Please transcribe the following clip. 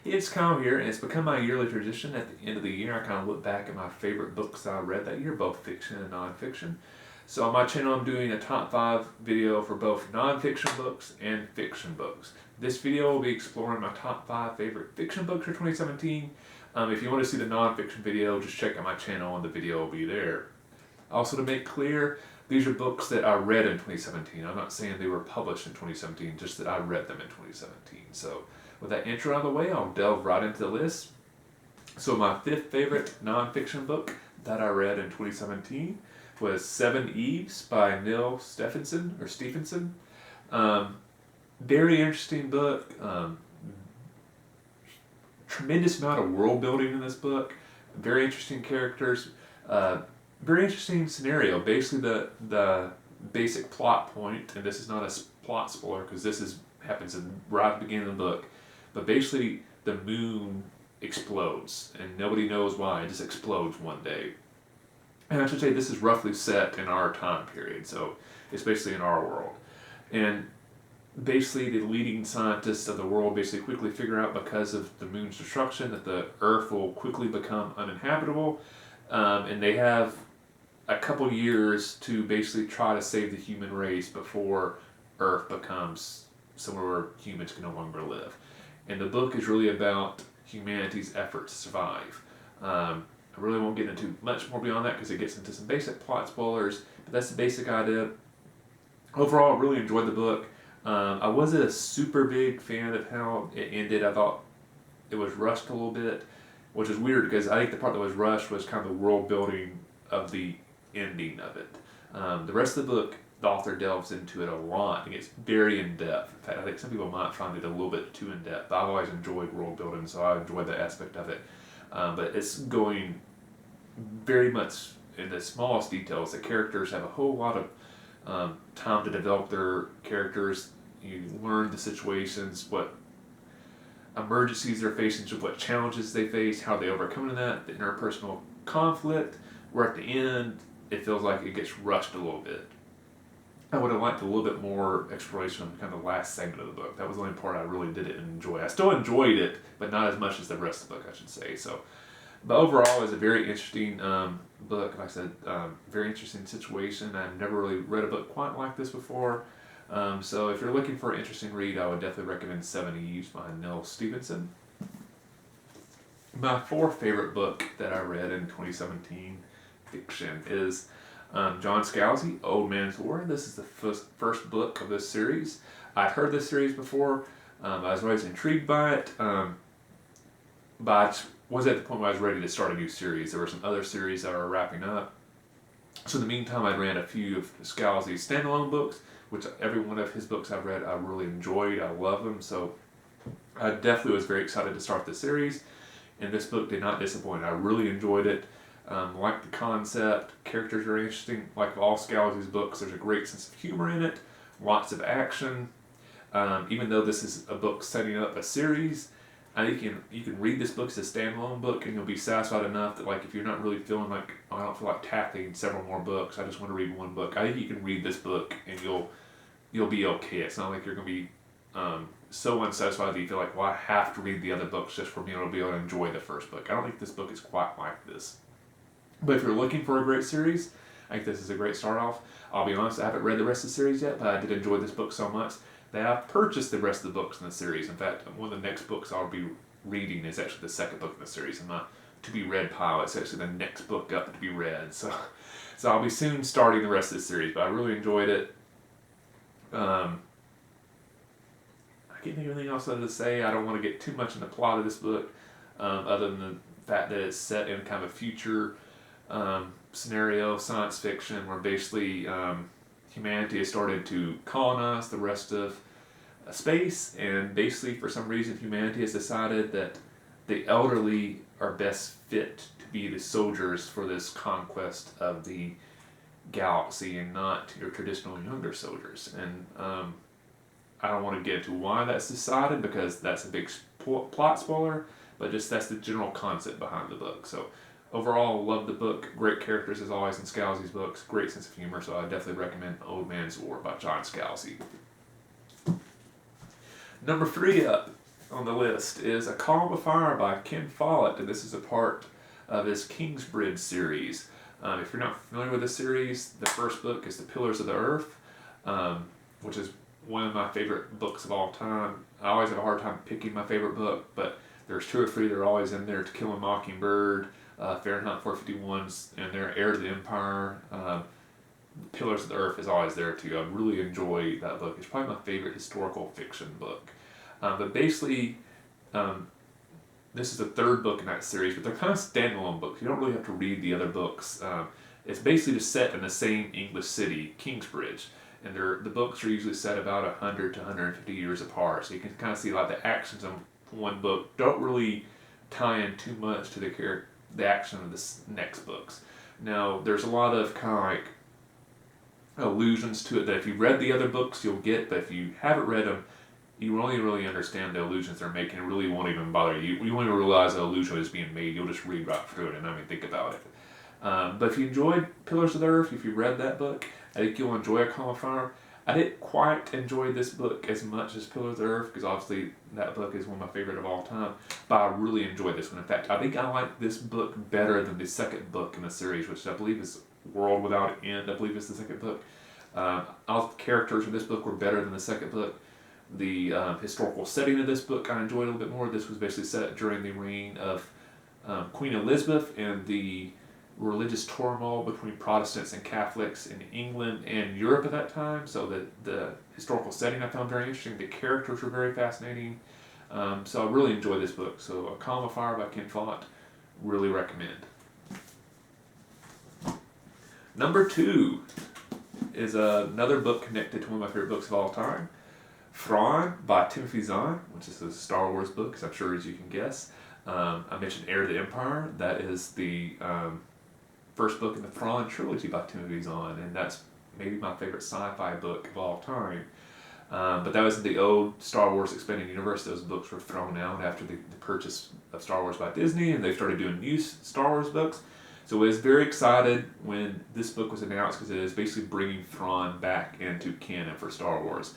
It's Kyle here, and it's become my yearly tradition. At the end of the year, I kind of look back at my favorite books that I read that year, both fiction and nonfiction. So on my channel, I'm doing a top 5 video for both nonfiction books and fiction books. This video will be exploring my top 5 favorite fiction books for 2017. If you want to see the nonfiction video, just check out my channel and the video will be there. Also, to make clear, these are books that I read in 2017. I'm not saying they were published in 2017, just that I read them in 2017. So with that intro out of the way, I'll delve right into the list. So my 5th favorite nonfiction book that I read in 2017 was SevenEves by Neal Stephenson. Very interesting book. Tremendous amount of world building in this book. Very interesting characters. Very interesting scenario. Basically, the basic plot point, and this is not a plot spoiler because happens right at the beginning of the book. But basically, the moon explodes, and nobody knows why. It just explodes one day. And I should say this is roughly set in our time period, so it's basically in our world. And basically, the leading scientists of the world basically quickly figure out, because of the moon's destruction, that the Earth will quickly become uninhabitable, and they have a couple years to basically try to save the human race before Earth becomes somewhere where humans can no longer live. And the book is really about humanity's effort to survive. I really won't get into much more beyond that because it gets into some basic plot spoilers, but that's the basic idea. Overall, I really enjoyed the book. I wasn't a super big fan of how it ended. I thought it was rushed a little bit, which is weird because I think the part that was rushed was kind of the world building of the ending of it. The rest of the book, the author delves into it a lot and gets very in-depth. In fact, I think some people might find it a little bit too in-depth. I've always enjoyed world building, so I enjoyed that aspect of it. But it's going very much in the smallest details. The characters have a whole lot of time to develop their characters. You learn the situations, what emergencies they're facing, what challenges they face, how they overcome that, the interpersonal conflict, where at the end it feels like it gets rushed a little bit. I would have liked a little bit more exploration of kind of the last segment of the book. That was the only part I really didn't enjoy. I still enjoyed it, but not as much as the rest of the book, I should say. So, but overall, it was a very interesting book. Like I said, very interesting situation. I've never really read a book quite like this before. So if you're looking for an interesting read, I would definitely recommend SevenEves by Neal Stephenson. My 4th favorite book that I read in 2017 fiction is John Scalzi, Old Man's War. This is the first book of this series. I'd heard this series before. I was always intrigued by it, but I wasn't at the point where I was ready to start a new series. There were some other series that were wrapping up. So in the meantime, I ran a few of Scalzi's standalone books, which every one of his books I've read I really enjoyed. I love them. So I definitely was very excited to start the series. And this book did not disappoint. I really enjoyed it. Like the concept, characters are interesting. Like all Scalzi's books, there's a great sense of humor in it, lots of action. Even though this is a book setting up a series, I think you can read this book as a standalone book and you'll be satisfied enough that, like, if you're not really feeling like, oh, I don't feel like tackling several more books, I just want to read one book, I think you can read this book and you'll be okay. It's not like you're going to be so unsatisfied that you feel like, well, I have to read the other books just for me to be able to enjoy the first book. I don't think this book is quite like this. But if you're looking for a great series, I think this is a great start off. I'll be honest, I haven't read the rest of the series yet, but I did enjoy this book so much that I've purchased the rest of the books in the series. In fact, one of the next books I'll be reading is actually the second book in the series. I'm not to-be-read pile. It's actually the next book up to be read. So I'll be soon starting the rest of the series, but I really enjoyed it. I can't think of anything else other to say. I don't want to get too much in the plot of this book, other than the fact that it's set in kind of a future scenario, science fiction, where basically humanity has started to colonize the rest of space, and basically for some reason humanity has decided that the elderly are best fit to be the soldiers for this conquest of the galaxy and not your traditional younger soldiers. And I don't want to get into why that's decided because that's a big plot spoiler, but just that's the general concept behind the book. So overall, love the book. Great characters as always in Scalzi's books. Great sense of humor, so I definitely recommend Old Man's War by John Scalzi. Number 3 up, on the list is A Calm of Fire by Ken Follett, and this is a part of his Kingsbridge series. If you're not familiar with this series, the first book is The Pillars of the Earth, which is one of my favorite books of all time. I always have a hard time picking my favorite book, but there's 2 or 3 that are always in there. To Kill a Mockingbird, Fahrenheit 451's, and they're Heir to the Empire. Pillars of the Earth is always there too. I really enjoy that book. It's probably my favorite historical fiction book. But basically, this is the 3rd book in that series, but they're kind of standalone books. You don't really have to read the other books. It's basically just set in the same English city, Kingsbridge, and the books are usually set about 100 to 150 years apart. So you can kind of see like the actions of one book don't really tie in too much to the action of the next books. Now, there's a lot of kind of like allusions to it that if you read the other books you'll get, but if you haven't read them, you only really understand the allusions they're making. It really won't even bother you. You won't even realize the allusion is being made. You'll just read right through it and not even think about it. But if you enjoyed Pillars of the Earth, if you read that book, I think you'll enjoy A Calm of Fire. I didn't quite enjoy this book as much as Pillars of the Earth, because obviously that book is one of my favorite of all time, but I really enjoyed this one. In fact, I think I like this book better than the second book in the series, which I believe is World Without End. I believe is the second book. All the characters in this book were better than the second book. The historical setting of this book I enjoyed a little bit more. This was basically set during the reign of Queen Elizabeth and the religious turmoil between Protestants and Catholics in England and Europe at that time. So the historical setting I found very interesting. The characters were very fascinating. So I really enjoyed this book. So A Calm of Fire by Ken Follett, really recommend. Number 2 is another book connected to one of my favorite books of all time, Thrawn by Zahn, which is a Star Wars book, as I'm sure as you can guess. I mentioned Heir to the Empire. That is the first book in the Thrawn trilogy by Zahn, and that's maybe my favorite sci-fi book of all time. But that was the old Star Wars Expanded Universe. Those books were thrown out after the purchase of Star Wars by Disney, and they started doing new Star Wars books. So I was very excited when this book was announced, because it is basically bringing Thrawn back into canon for Star Wars.